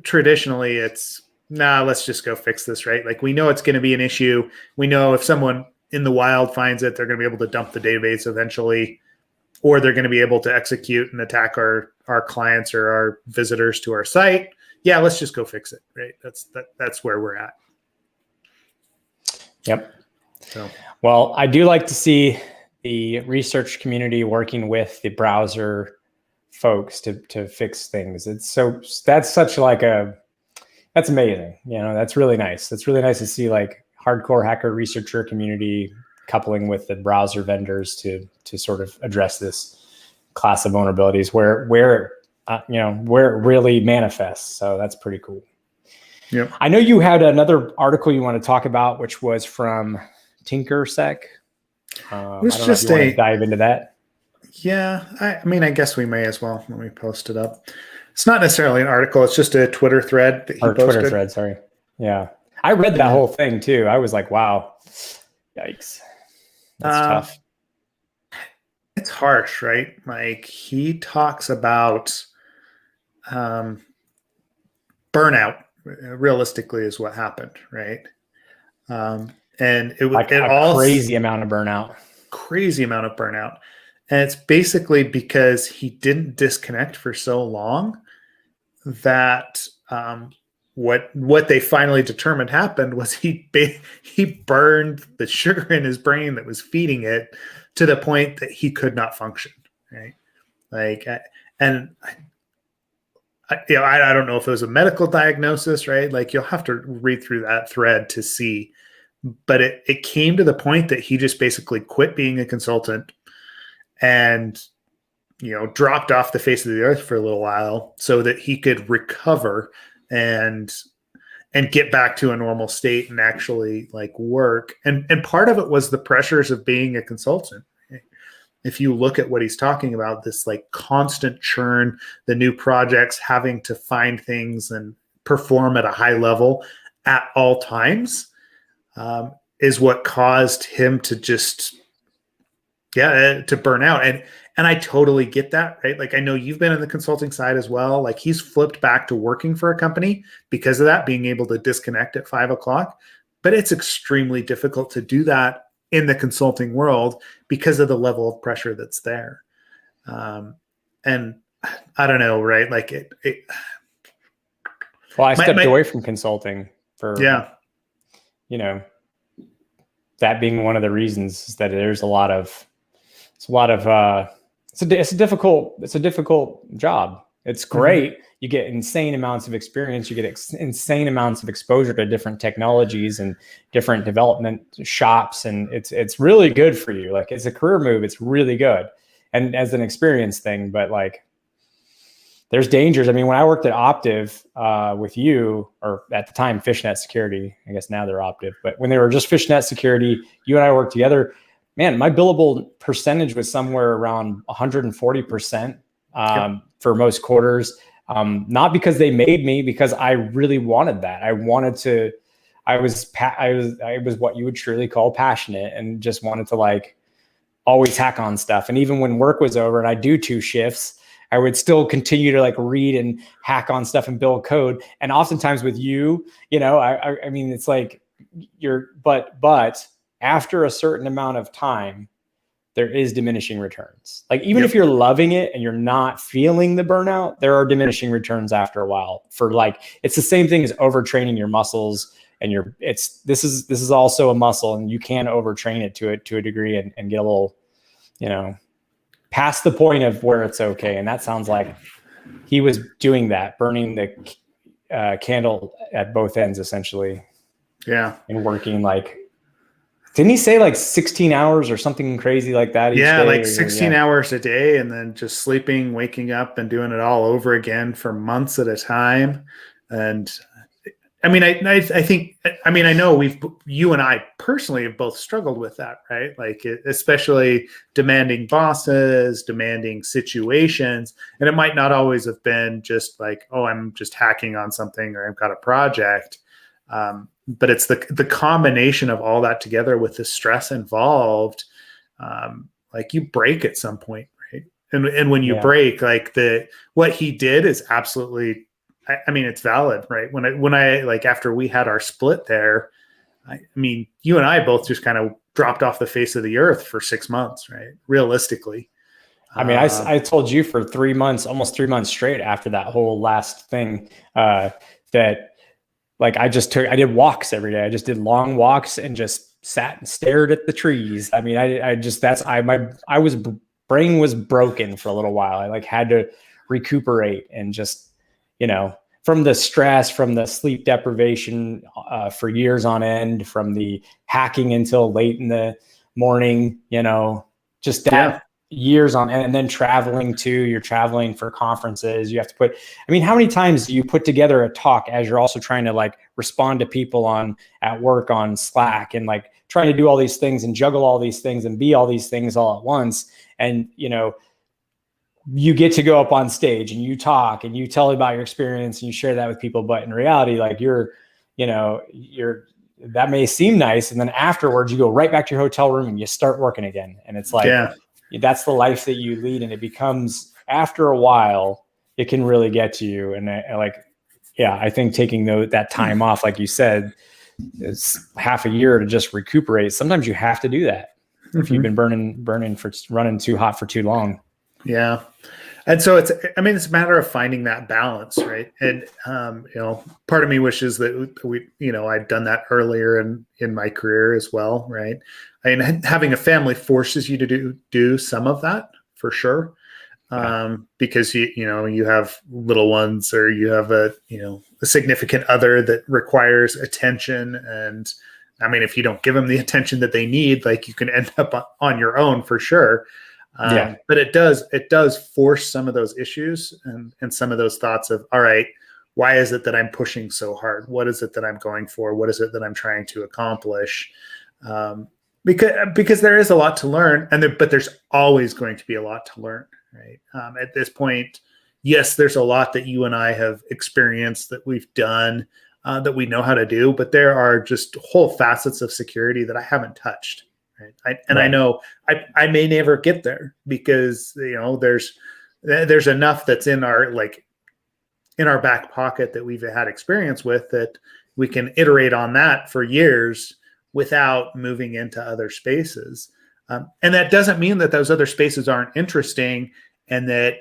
traditionally it's, let's just go fix this, right? Like, we know it's going to be an issue. We know if someone in the wild finds it, they're going to be able to dump the database eventually, or they're going to be able to execute and attack our clients or our visitors to our site. Yeah, let's just go fix it, right? That's where we're at. Yep. So, well, I do like to see the research community working with the browser folks to fix things. That's amazing. That's really nice. It's really nice to see like hardcore hacker researcher community coupling with the browser vendors to sort of address this class of vulnerabilities where it really manifests. So that's pretty cool. Yep. I know you had another article you want to talk about, which was from TinkerSec. I don't know if you want to dive into that. Yeah, I mean, I guess we may as well when we post it up. It's not necessarily an article. It's just a Twitter thread that he posted. Twitter thread, sorry. Yeah. I read that whole thing too. I was like, wow, yikes. That's tough. It's harsh, right? Like, he talks about burnout, realistically, is what happened, right? And it crazy amount of burnout. Crazy amount of burnout. And it's basically because he didn't disconnect for so long that what they finally determined happened was he burned the sugar in his brain that was feeding it to the point that he could not function, right? Like, and I don't know if it was a medical diagnosis, right? Like, you'll have to read through that thread to see, but it came to the point that he just basically quit being a consultant and dropped off the face of the earth for a little while so that he could recover and get back to a normal state and actually like work. And part of it was the pressures of being a consultant. If you look at what he's talking about, this like constant churn, the new projects, having to find things and perform at a high level at all times, is what caused him to just, to burn out. And I totally get that, right? Like, I know you've been in the consulting side as well. Like, he's flipped back to working for a company because of that, being able to disconnect at 5:00. But it's extremely difficult to do that in the consulting world because of the level of pressure that's there. And I don't know, right? Like well, I stepped away from consulting for, that being one of the reasons, is that there's a lot of it's a difficult job. It's great. Mm-hmm. You get insane amounts of experience. You get insane amounts of exposure to different technologies and different development shops. And it's really good for you. Like, as a career move, it's really good. And as an experience thing, but like, there's dangers. I mean, when I worked at Optiv with you, or at the time, Fishnet Security, I guess now they're Optiv, but when they were just Fishnet Security, you and I worked together, man, my billable percentage was somewhere around 140% for most quarters. Not because they made me, because I really wanted that. I was what you would truly call passionate, and just wanted to like always hack on stuff. And even when work was over and I do 2 shifts, I would still continue to like read and hack on stuff and build code. And oftentimes with you, I mean, it's like but after a certain amount of time, there is diminishing returns. Like, even if you're loving it and you're not feeling the burnout, there are diminishing returns after a while. For like, it's the same thing as overtraining your muscles, and this is also a muscle, and you can overtrain it to a degree and get a little, past the point of where it's okay. And that sounds like he was doing that, burning the candle at both ends, essentially. Yeah. And working like, didn't he say like 16 hours or something crazy like that? Yeah, like 16 hours a day, and then just sleeping, waking up, and doing it all over again for months at a time. And I mean, I think, I mean, I know you and I personally have both struggled with that, right? Like, especially demanding bosses, demanding situations. And it might not always have been just like, oh, I'm just hacking on something, or I've got a project. But it's the combination of all that together with the stress involved. Like, you break at some point, right? And when you break, like, what he did is absolutely, I mean, it's valid, right? When I like, after we had our split there, I mean, you and I both just kind of dropped off the face of the earth for 6 months, right? Realistically. I mean, I told you for 3 months, almost 3 months straight after that whole last thing, that like, I did walks every day. I just did long walks and just sat and stared at the trees. I mean, brain was broken for a little while. I like had to recuperate and just, from the stress, from the sleep deprivation for years on end, from the hacking until late in the morning, just that years on end. And then you're traveling for conferences. You have to I mean, how many times do you put together a talk as you're also trying to like respond to people at work on Slack, and like trying to do all these things and juggle all these things and be all these things all at once? And, you get to go up on stage and you talk and you tell about your experience and you share that with people. But in reality, like, that may seem nice. And then afterwards you go right back to your hotel room and you start working again. And it's like, that's the life that you lead. And it becomes, after a while, it can really get to you. And I think taking that time off, like you said, it's half a year to just recuperate. Sometimes you have to do that if you've been burning for running too hot for too long. Yeah. And so it's a matter of finding that balance, right? And, part of me wishes that I'd done that earlier in my career as well, right? I mean, having a family forces you to do some of that, for sure. Because you have little ones, or you have a significant other that requires attention. And I mean, if you don't give them the attention that they need, like, you can end up on your own, for sure. But it does force some of those issues and some of those thoughts of, all right, why is it that I'm pushing so hard? What is it that I'm going for? What is it that I'm trying to accomplish? Because there is a lot to learn, but there's always going to be a lot to learn, right? At this point, yes, there's a lot that you and I have experienced, that we've done, that we know how to do, but there are just whole facets of security that I haven't touched. Right. I know I may never get there, because there's enough that's in our back pocket that we've had experience with, that we can iterate on that for years without moving into other spaces. And that doesn't mean that those other spaces aren't interesting, and that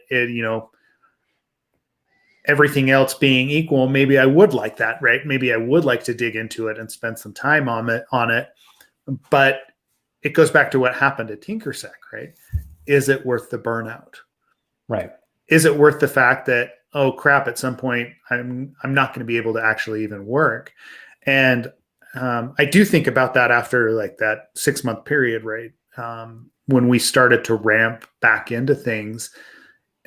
everything else being equal, maybe I would like that, right? Maybe I would like to dig into it and spend some time on it, but it goes back to what happened at TinkerSec, right? is it worth the burnout? Right. Is it worth the fact that, oh crap, at some point I'm not going to be able to actually even work? And I do think about that after like that 6-month period, right? When we started to ramp back into things,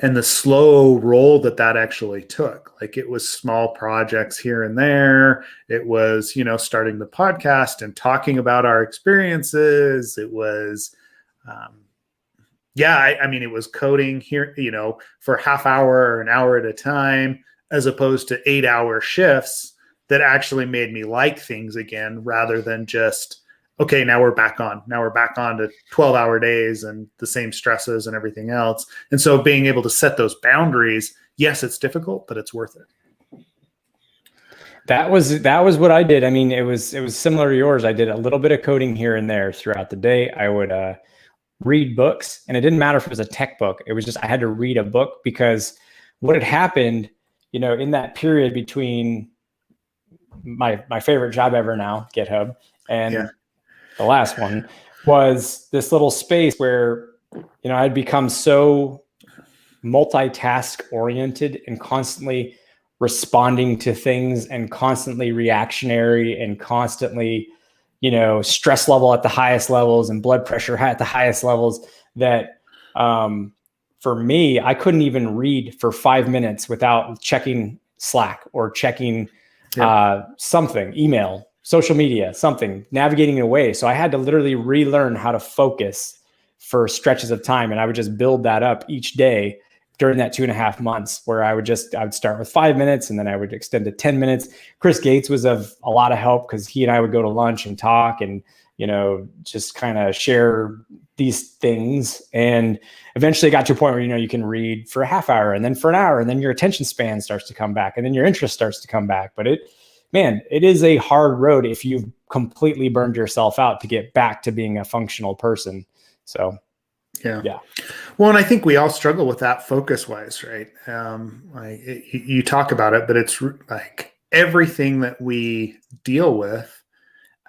and the slow roll that actually took. Like it was small projects here and there. It was, starting the podcast and talking about our experiences. It was, it was coding here, for half hour or an hour at a time, as opposed to 8-hour shifts that actually made me like things again, rather than just, okay, now we're back on to 12-hour days and the same stresses and everything else. And so being able to set those boundaries, yes, it's difficult, but it's worth it. That was what I did. I mean, it was similar to yours. I did a little bit of coding here and there throughout the day. I would read books, and it didn't matter if it was a tech book. It was just I had to read a book, because what had happened, in that period between my favorite job ever now, GitHub, and the last one, was this little space where, I'd become so multitask oriented and constantly responding to things and constantly reactionary and constantly, stress level at the highest levels and blood pressure at the highest levels, that for me, I couldn't even read for 5 minutes without checking Slack or checking something, email, social media, something, navigating away. So I had to literally relearn how to focus for stretches of time. And I would just build that up each day during that 2.5 months, where I would start with 5 minutes and then I would extend to 10 minutes. Chris Gates was of a lot of help, because he and I would go to lunch and talk and, just kind of share these things. And eventually it got to a point where, you can read for a half hour and then for an hour, and then your attention span starts to come back and then your interest starts to come back. But it is a hard road if you've completely burned yourself out to get back to being a functional person. So, yeah. Well, and I think we all struggle with that focus wise, right? You talk about it, but it's like everything that we deal with.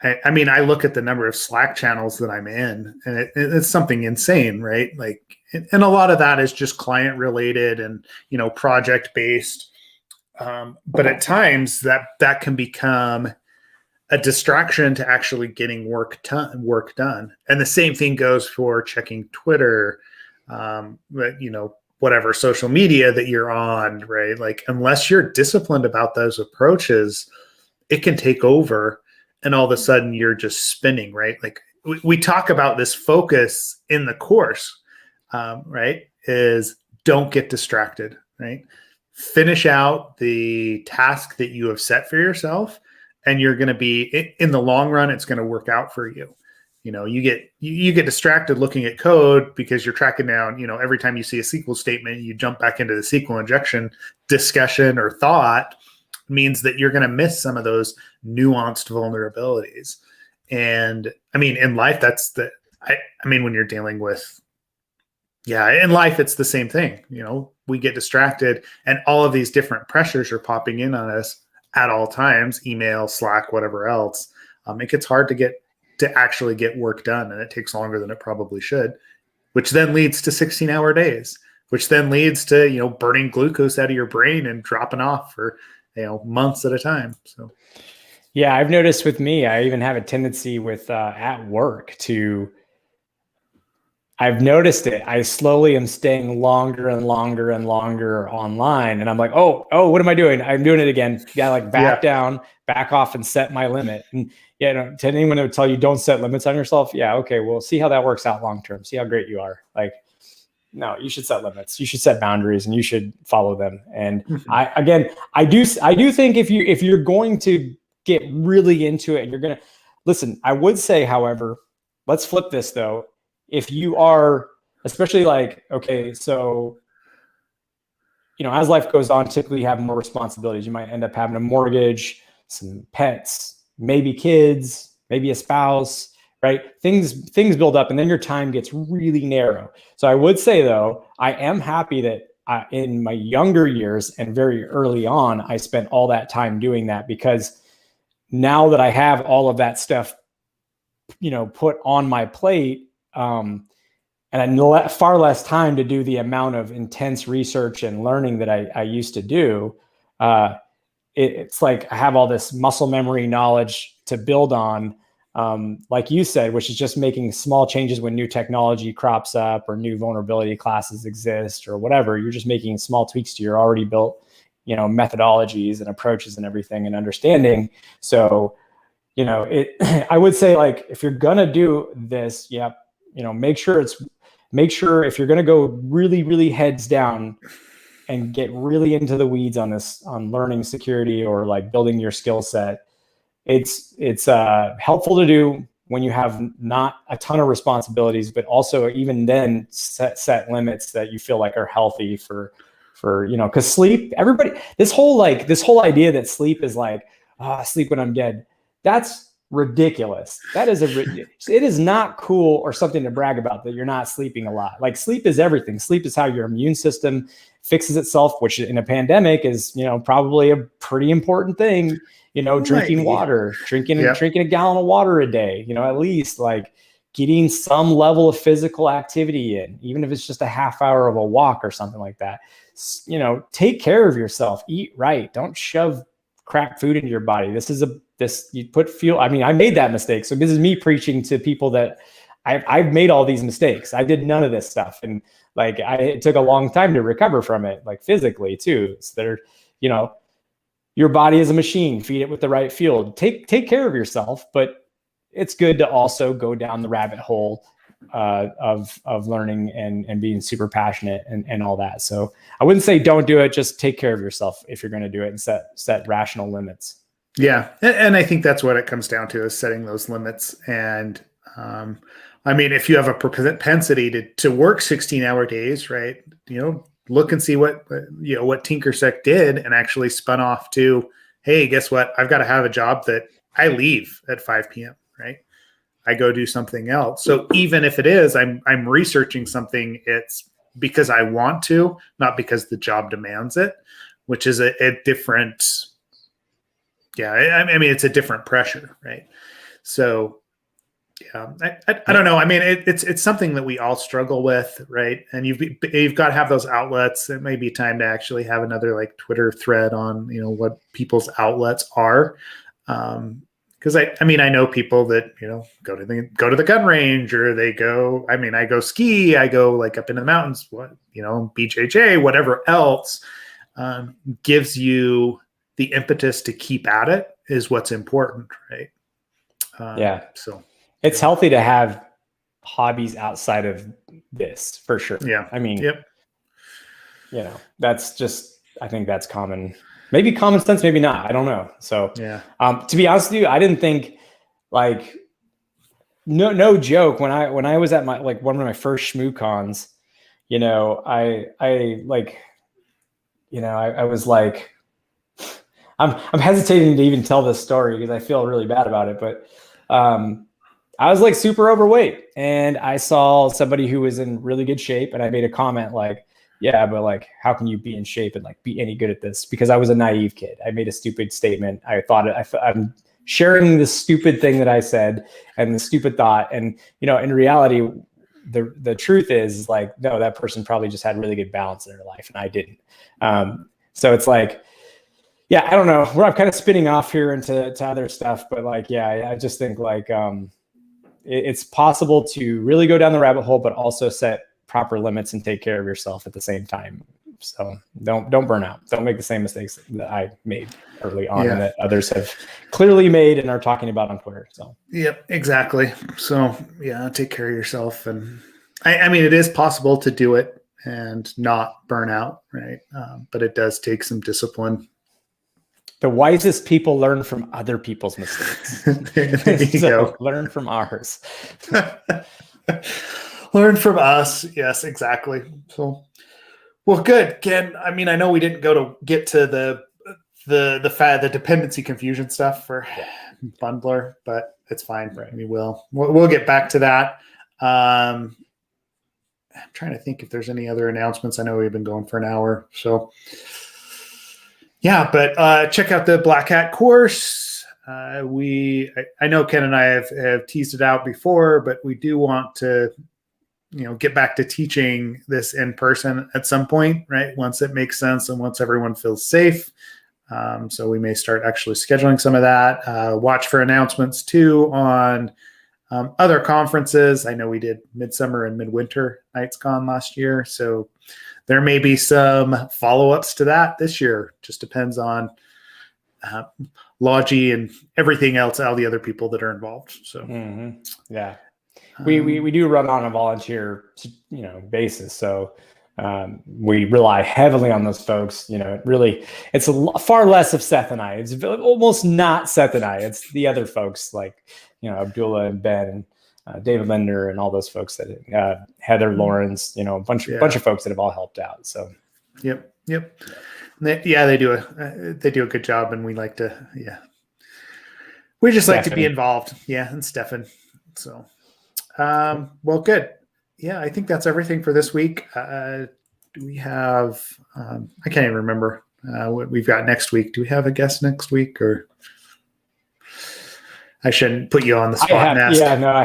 I look at the number of Slack channels that I'm in, and it's something insane, right? Like, and a lot of that is just client related and, project based. But at times that can become a distraction to actually getting work done. And the same thing goes for checking Twitter, whatever social media that you're on, right? Like, unless you're disciplined about those approaches, it can take over, and all of a sudden you're just spinning, right? Like we talk about this focus in the course, right? Is don't get distracted, right? Finish out the task that you have set for yourself, and you're going to be, in the long run, it's going to work out for you. You get distracted looking at code because you're tracking down, every time you see a SQL statement, you jump back into the SQL injection discussion or thought, means that you're going to miss some of those nuanced vulnerabilities. And in life, when you're dealing with, in life, it's the same thing. We get distracted, and all of these different pressures are popping in on us at all times, email, Slack, whatever else. It gets hard to actually get work done, and it takes longer than it probably should, which then leads to 16-hour days, which then leads to, burning glucose out of your brain and dropping off for, months at a time. So. Yeah, I've noticed with me, I even have a tendency with at work I've noticed it. I slowly am staying longer and longer and longer online. And I'm like, oh, what am I doing? I'm doing it again. You gotta back down, back off, and set my limit. And to anyone that would tell you don't set limits on yourself, okay, well, see how that works out long term. See how great you are. Like, no, you should set limits. You should set boundaries, and you should follow them. And I do think if you're going to get really into it, and you're gonna listen, I would say, however, let's flip this though. If you are, especially okay, so, as life goes on, typically you have more responsibilities. You might end up having a mortgage, some pets, maybe kids, maybe a spouse, right? Things build up, and then your time gets really narrow. So I would say, though, I am happy that in my younger years and very early on, I spent all that time doing that, because now that I have all of that stuff, put on my plate, and far less time to do the amount of intense research and learning that I used to do. It's like I have all this muscle memory knowledge to build on, like you said, which is just making small changes when new technology crops up or new vulnerability classes exist or whatever. You're just making small tweaks to your already built, methodologies and approaches and everything and understanding. So, I would say, like, if you're gonna do this, make sure if you're gonna go really, really heads down and get really into the weeds on learning security or like building your skill set, it's helpful to do when you have not a ton of responsibilities, but also even then set limits that you feel like are healthy for because sleep, this whole idea that sleep is like, I sleep when I'm dead. That's ridiculous. It is not cool or something to brag about that you're not sleeping a lot. Like, sleep is everything. Sleep is how your immune system fixes itself, which in a pandemic is, probably a pretty important thing. Drinking water, drinking a gallon of water a day, at least, like, getting some level of physical activity in, even if it's just a half hour of a walk or something like that. Take care of yourself, eat right. Don't shove crap food into your body. I made that mistake. So this is me preaching to people that I've made all these mistakes. I did none of this stuff. And like, it took a long time to recover from it, like physically too. So your body is a machine, feed it with the right fuel, take care of yourself, but it's good to also go down the rabbit hole of learning and being super passionate and all that. So I wouldn't say don't do it, just take care of yourself if you're going to do it and set rational limits. Yeah. And I think that's what it comes down to, is setting those limits. And if you have a propensity to work 16-hour days, right, look and see what Tinkersec did and actually spun off to, hey, guess what? I've got to have a job that I leave at 5 p.m., right? I go do something else. So even if it is, I'm researching something, it's because I want to, not because the job demands it, which is a different, it's a different pressure, right? So I don't know. It's something that we all struggle with, right? And you've got to have those outlets. It may be time to actually have another like Twitter thread on, what people's outlets are. Because I know people that go to the gun range, or they go. I go ski. I go like up into the mountains. BJJ, whatever else gives you the impetus to keep at it is what's important, right? So it's healthy to have hobbies outside of this, for sure. Yeah. That's just, I think that's common. Maybe common sense, maybe not. I don't know. So, to be honest with you, I didn't think, like, no joke. When I was at one of my first ShmooCons, I was like, I'm hesitating to even tell this story because I feel really bad about it. But I was like super overweight, and I saw somebody who was in really good shape, and I made a comment like, yeah, but like, how can you be in shape and like be any good at this? Because I was a naive kid. I made a stupid statement. I'm sharing the stupid thing that I said and the stupid thought. And, in reality, the truth is, like, no, that person probably just had really good balance in their life, and I didn't. So it's like, I don't know. I'm kind of spinning off here into other stuff, but like, I just think like, it's possible to really go down the rabbit hole, but also set proper limits and take care of yourself at the same time. So don't burn out. Don't make the same mistakes that I made early on and that others have clearly made and are talking about on Twitter. So yep, exactly. So take care of yourself. And it is possible to do it and not burn out, right? But it does take some discipline. The wisest people learn from other people's mistakes. There you go. Learn from ours. Learn from us. Yes, exactly. So, well, good, Ken. I know we didn't get to the dependency confusion stuff for Bundler, but it's fine. Right. We'll get back to that. I'm trying to think if there's any other announcements. I know we've been going for an hour, so. Yeah, but check out the Black Hat course. I know Ken and I have teased it out before, but we do want to, get back to teaching this in person at some point, right? Once it makes sense and once everyone feels safe. So we may start actually scheduling some of that. Watch for announcements too on other conferences. I know we did Midsummer and Midwinter NightsCon last year. So there may be some follow-ups to that this year. Just depends on Logi and everything else, all the other people that are involved. So yeah, we do run on a volunteer basis. So we rely heavily on those folks. It's far less of Seth and I. It's almost not Seth and I. It's the other folks like Abdullah and Ben and David Linder and all those folks that Heather Lawrence, a bunch of folks that have all helped out. So yep. They do a good job, and we like to we just like to be involved. And Stefan. So well, good. Yeah, I think that's everything for this week. Do we have I can't even remember what we've got next week. Do we have a guest next week, or I shouldn't put you on the spot? I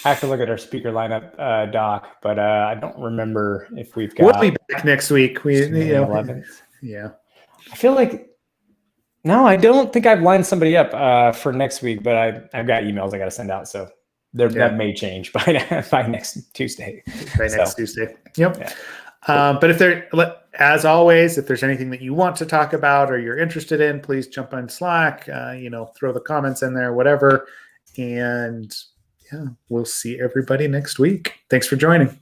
have to look at our speaker lineup, Doc, but I don't remember if we've got. We'll be back next week. We 11th. Yeah. I feel like no, I don't think I've lined somebody up for next week, but I've got emails I got to send out, so that may change by next Tuesday. Next Tuesday. Yep. Yeah. But as always, if there's anything that you want to talk about or you're interested in, please jump on Slack, throw the comments in there, whatever. And we'll see everybody next week. Thanks for joining.